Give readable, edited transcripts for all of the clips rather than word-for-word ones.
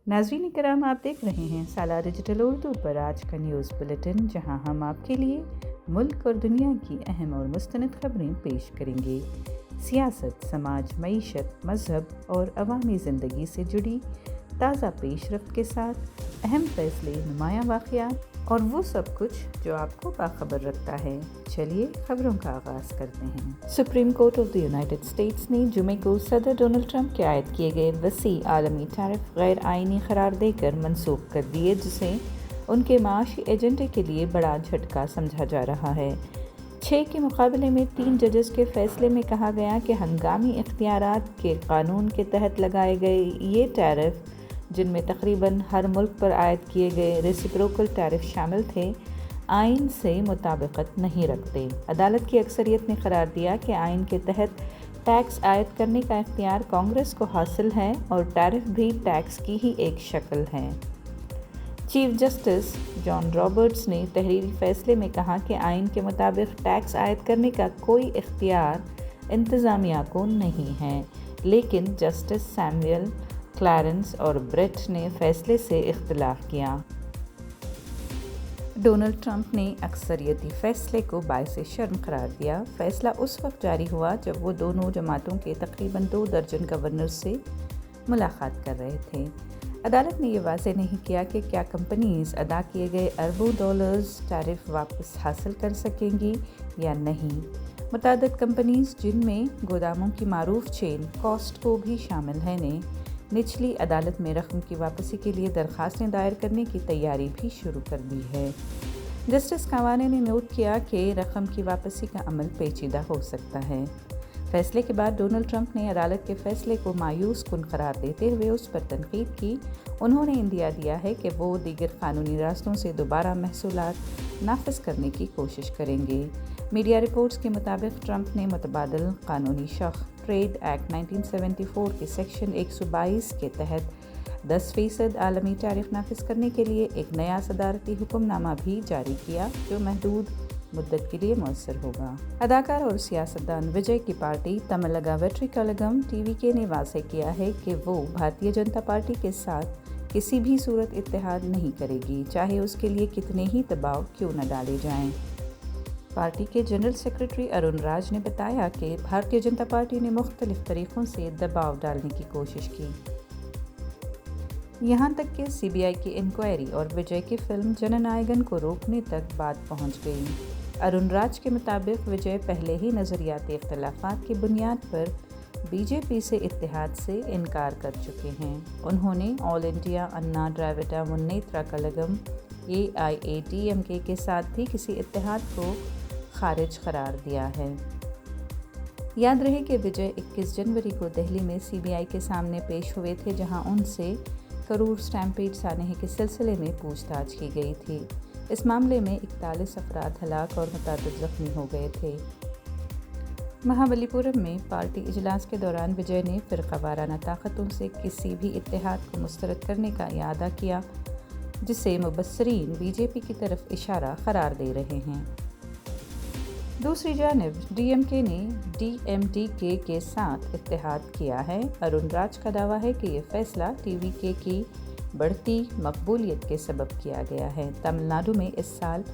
नाज़रीन करام, आप देख रहे हैं साला डिजिटल उर्दू पर आज का न्यूज़ बुलेटिन, जहां हम आपके लिए मुल्क और दुनिया की अहम और मुस्तनद खबरें पेश करेंगे। सियासत, समाज, मईशत, मज़हब और अवामी ज़िंदगी से जुड़ी ताज़ा पेशरफ्त के साथ अहम फैसले, नुमायां वाक़यात और वो सब कुछ जो आपको बाखबर रखता है। चलिए खबरों का आगाज़ करते हैं। Supreme court of the United states ने जुमे को सदर डोनाल्ड ट्रंप के आयद किए गए वसी आलमी टैरिफ गैर आइनी करार देकर मनसूख कर दिए, जिसे उनके माशी एजेंडे के लिए बड़ा झटका समझा जा रहा है। 6 के मुकाबले में 3 जजेस के फैसले में कहा गया कि हंगामी इख्तियारात के कानून के तहत लगाए गए ये टैरिफ, जिनमें तकरीबन हर मुल्क पर आयद किए गए रेसिप्रोकल टैरिफ शामिल थे, आइन से मुताबिकत नहीं रखते। अदालत की अक्सरियत ने करार दिया कि आइन के तहत टैक्स आयद करने का इख्तियार कांग्रेस को हासिल है और टैरिफ भी टैक्स की ही एक शक्ल है। चीफ जस्टिस जॉन रॉबर्ट्स ने तहरीरी फैसले में कहा कि आइन के मुताबिक टैक्स आयद करने का कोई इख्तियार इंतज़ामिया को नहीं है, लेकिन जस्टिस सैमुअल क्लैरेंस और ब्रेट ने फैसले से इख्तिलाफ किया। डोनाल्ड ट्रंप ने अक्सरियती फैसले को बाइसे शर्म करार दिया। फैसला उस वक्त जारी हुआ जब वो दोनों जमातों के तकरीबन 2 दर्जन गवर्नर से मुलाकात कर रहे थे। अदालत ने यह वाज़ेह नहीं किया कि क्या कंपनीज अदा किए गए अरबों डॉलर्स टैरिफ वापस हासिल कर सकेंगी या नहीं। मुताद्दिद कंपनीज, जिनमें गोदामों की मारूफ चेन कॉस्टको भी शामिल है, ने निचली अदालत में रकम की वापसी के लिए दरख्वास्तें दायर करने की तैयारी भी शुरू कर दी है। जस्टिस कावाने ने नोट किया कि रकम की वापसी का अमल पेचीदा हो सकता है। फैसले के बाद डोनाल्ड ट्रंप ने अदालत के फैसले को मायूस कुन करार देते हुए उस पर तनकीद की। उन्होंने इंदिया दिया है कि वो दीगर कानूनी रास्तों से दोबारा महसूलात नाफिज करने की कोशिश करेंगे। मीडिया रिपोर्ट्स के मुताबिक ट्रंप ने मुतबादल कानूनी शक़ ट्रेड एक्ट 1974 के सेक्शन 122 के तहत 10% आलमी टैरिफ नाफिज करने के लिए एक नया सदारती हुक्मनामा भी जारी किया, जो महदूद मुद्दत के लिए मौसर होगा। अदाकार और सियासतदान विजय की पार्टी तमिलगा वेट्रिकलगम टीवीके ने वाज़ेह किया है कि वो भारतीय जनता पार्टी के साथ किसी भी सूरत इत्तेहाद नहीं करेगी, चाहे उसके लिए कितने ही दबाव क्यों न डाले जाएं। पार्टी के जनरल सेक्रेटरी अरुण राज ने बताया कि भारतीय जनता पार्टी ने मुख्तलिफ तरीक़ों से दबाव डालने की कोशिश की, यहाँ तक कि सीबीआई की इंक्वायरी और विजय की फिल्म जननायकन को रोकने तक बात पहुँच गई। अरुण राज के मुताबिक विजय पहले ही नज़रियाती इख्तिलाफ़ात की बुनियाद पर बीजेपी से इत्तेहाद से इनकार कर चुके हैं। उन्होंने ऑल इंडिया अन्ना द्रविड़ मुन्नेत्र कळगम AIADMK के साथ भी किसी इत्तेहाद को खारिज करार दिया है। याद रहे कि विजय 21 जनवरी को दिल्ली में सीबीआई के सामने पेश हुए थे, जहां उनसे करूर स्टैम्पेड सानहे के सिलसिले में पूछताछ की गई थी। इस मामले में 41 अफराद हलाक और मुतअद्दिद ज़ख्मी हो गए थे। महाबलीपुरम में पार्टी इजलास के दौरान विजय ने फ़िरक़ावाराना ताकतों से किसी भी इत्तेहाद को मुस्तरद करने का इरादा किया, जिसे मुबस्सिरीन बीजेपी की तरफ इशारा करार दे रहे हैं। दूसरी जानिब DMK ने DMDK के साथ इत्तेहाद किया है। अरुण राज का दावा है कि ये फैसला TVK की बढ़ती मकबूलियत के सबब किया गया है। तमिलनाडु में इस साल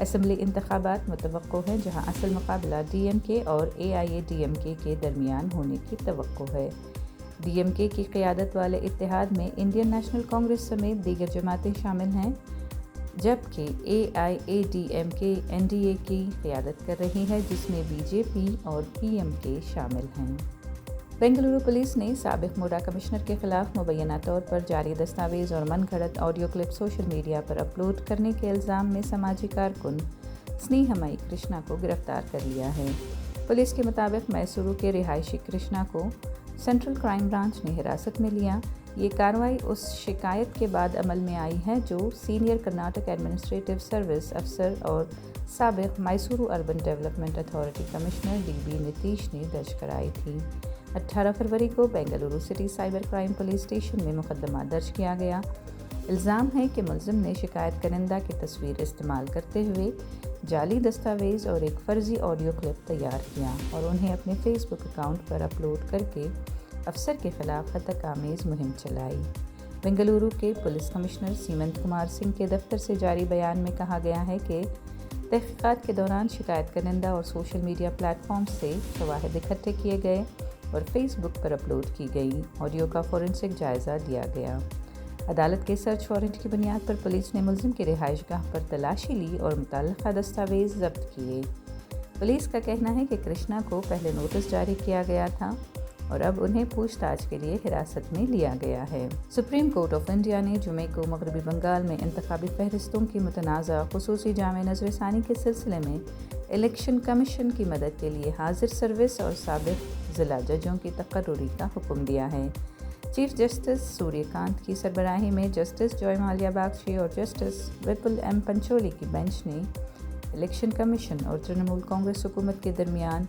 असम्बली इंतखाबात मुतवक्को है, जहां असल मुकाबला DMK और AIADMK के दरमियान होने की तवक्को है। DMK की क़ियादत वाले इत्तेहाद में इंडियन नेशनल कांग्रेस समेत दीगर जमातें शामिल हैं, जबकि AIADMK NDA की क़ियादत कर रही है, जिसमें BJP और PMK शामिल हैं। बेंगलुरु पुलिस ने साबिक़ मुडा कमिश्नर के खिलाफ मुबैना तौर पर जारी दस्तावेज़ और मन घड़त ऑडियो क्लिप सोशल मीडिया पर अपलोड करने के इल्ज़ाम में समाजी कारकुन स्नेहमयी कृष्णा को गिरफ्तार कर लिया है। पुलिस के मुताबिक मैसूरू के रिहायशी कृष्णा को सेंट्रल क्राइम ब्रांच ने हिरासत में लिया। ये कार्रवाई उस शिकायत के बाद अमल में आई है जो सीनियर कर्नाटक एडमिनिस्ट्रेटिव सर्विस अफसर और साबिक़ Mysuru urban development authority commissioner DB Nitish ने दर्ज कराई थी। 18 फरवरी को Bengaluru city cyber crime police station में मुकदमा दर्ज किया गया। इल्ज़ाम है कि मुलज़िम ने शिकायत करंदा की तस्वीर इस्तेमाल करते हुए जाली दस्तावेज़ और एक फ़र्ज़ी ऑडियो क्लिप तैयार किया और उन्हें अपने फेसबुक अकाउंट पर अपलोड करके अफसर के ख़िलाफ़ हतक आमेज़ मुहिम चलाई। बेंगलुरु के पुलिस कमिश्नर सीमंत कुमार सिंह के दफ्तर से जारी बयान में कहा गया है कि तहकीकात के दौरान शिकायत करनिंदा और सोशल मीडिया प्लेटफॉर्म से शवाहिद इकट्ठे किए गए और फेसबुक पर अपलोड की गई ऑडियो का फोरेंसिक जायज़ा लिया गया। अदालत के सर्च वारंट की बुनियाद पर पुलिस ने मुलजिम की रिहाइशगाह पर तलाशी ली और मुतल्लिका दस्तावेज़ जब्त किए। पुलिस का कहना है कि कृष्णा को पहले नोटिस जारी किया गया था और अब उन्हें पूछताछ के लिए हिरासत में लिया गया है। सुप्रीम कोर्ट ऑफ इंडिया ने जुमे को मगरबी बंगाल में इंतखाबी फहरिस्तों की मुतनाज़ा खुसूसी जामे नज़रसानी के सिलसिले में इलेक्शन कमीशन की मदद के लिए हाजिर सर्विस और साबिक ज़िला जजों की तकर्रुरी का हुक्म दिया है। चीफ जस्टिस सूर्यकांत की सरबराही में जस्टिस जॉय माल्या बागची और जस्टिस विपुल एम पंचोली की बेंच ने इलेक्शन कमीशन और तृणमूल कांग्रेस हुकूमत के दरमियान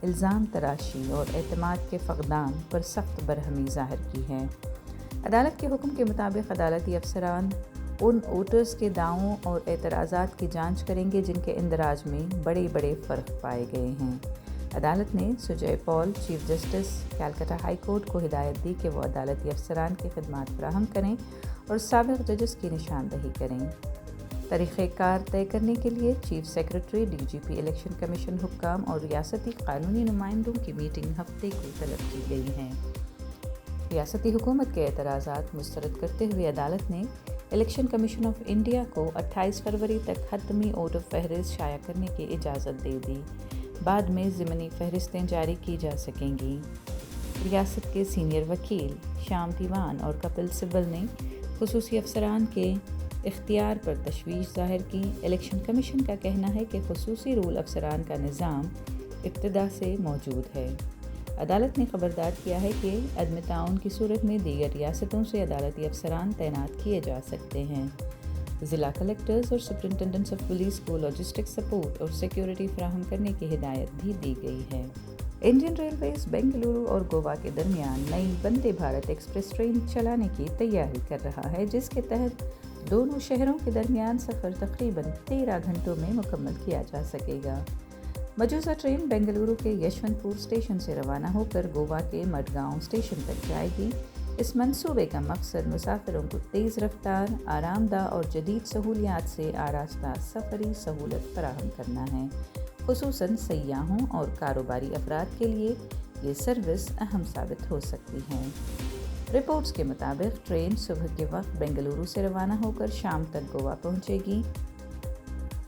इल्ज़ाम तराशी और एतमाद के फ़क़दान पर सख्त बरहमी ज़ाहिर की है। अदालत के हुक्म के मुताबिक अदालती अफसरान उन वोटर्स के दावों और एतराज़ात की जांच करेंगे जिनके इंदराज में बड़े बड़े फ़र्क पाए गए हैं। अदालत ने Sujay Paul, chief justice Calcutta high court को हिदायत दी कि वो अदालती अफसरान की खिदमात फराहम करें और साबिक़ जजेस की निशानदही करें। तरीक़ेकार तय करने के लिए chief secretary, DGP, election commission हुक्काम और रियासती कानूनी नुमाइंदों की मीटिंग हफ्ते को तलब की गई है। रियासती हुकूमत के एतराज़ात मुस्तरद करते हुए अदालत ने इलेक्शन कमीशन ऑफ इंडिया को 28 फरवरी तक हतमी वोटर फहरिस्त शाया करने की इजाज़त दे दी। बाद में ज़िमनी फहरिस्तें जारी की जा सकेंगी। रियासत के सीनियर वकील श्याम दीवान और कपिल सिब्बल ने खुसूसी अफसरान के इख्तियार पर तशवीश ज़ाहिर की। इलेक्शन कमीशन का कहना है कि खुसूसी रूल अफसरान का निज़ाम इब्तिदा से मौजूद है। अदालत ने खबरदार किया है कि अदम ताउन की सूरत में दीगर रियासतों से अदालती अफसरान तैनात किए जा सकते हैं। ज़िला कलेक्टर्स और सुपरिटेंडेंट्स ऑफ पुलिस को लॉजिस्टिक सपोर्ट और सिक्योरिटी फराहम करने की हिदायत भी दी गई है। इंडियन रेलवेज बेंगलुरु और गोवा के दरमियान नई वंदे भारत एक्सप्रेस ट्रेन चलाने की तैयारी कर रहा है, जिसके तहत दोनों शहरों के दरमियान सफ़र तकरीबन 13 घंटों में मुकम्मल किया जा सकेगा। मौजूदा ट्रेन बेंगलुरु के यशवंतपुर स्टेशन से रवाना होकर गोवा के मडगांव स्टेशन तक जाएगी। इस मंसूबे का मकसद मुसाफिरों को तेज़ रफ्तार, आरामदा और जदीद सहूलियात से आरास्ता सफ़री सहूलत फराहम करना है। खुसूसन सयाहों और कारोबारी अफराद के लिए ये सर्विस अहम साबित हो सकती है। रिपोर्ट्स के मुताबिक ट्रेन सुबह के वक्त बेंगलुरु से रवाना होकर शाम तक गोवा पहुंचेगी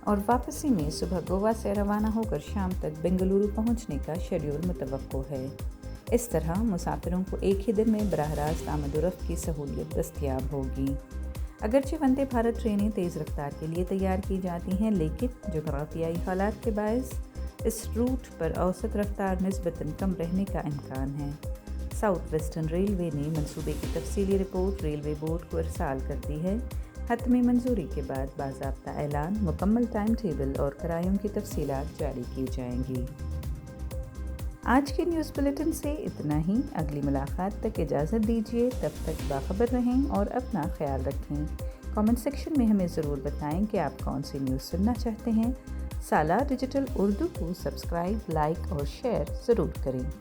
और वापसी में सुबह गोवा से रवाना होकर शाम तक बेंगलुरु पहुंचने का शेड्यूल मुतवक्को है। इस तरह मुसाफिरों को एक ही दिन में बराह रास्त आमद-ओ-रफ्त की सहूलियत दस्तयाब होगी। अगरचे वंदे भारत ट्रेनें तेज़ रफ्तार के लिए तैयार की जाती हैं, लेकिन जोग्राफियाई हालात के बायस इस रूट पर औसत रफ्तार निस्बतन कम रहने का इम्कान है। साउथ वेस्टर्न रेलवे ने मंसूबे की तफसीली रिपोर्ट रेलवे बोर्ड को इरसाल कर दी है। हतमी मंजूरी के बाद बाज़ाब्ता ऐलान, मुकम्मल टाइम टेबल और किरायों की तफसीलात जारी की जाएंगी। आज के न्यूज़ बुलेटिन से इतना ही। अगली मुलाकात तक इजाज़त दीजिए, तब तक बाखबर रहें और अपना ख्याल रखें। कमेंट सेक्शन में हमें ज़रूर बताएं कि आप कौन सी न्यूज़ सुनना चाहते हैं। सालार डिजिटल उर्दू को सब्सक्राइब, लाइक और शेयर ज़रूर करें।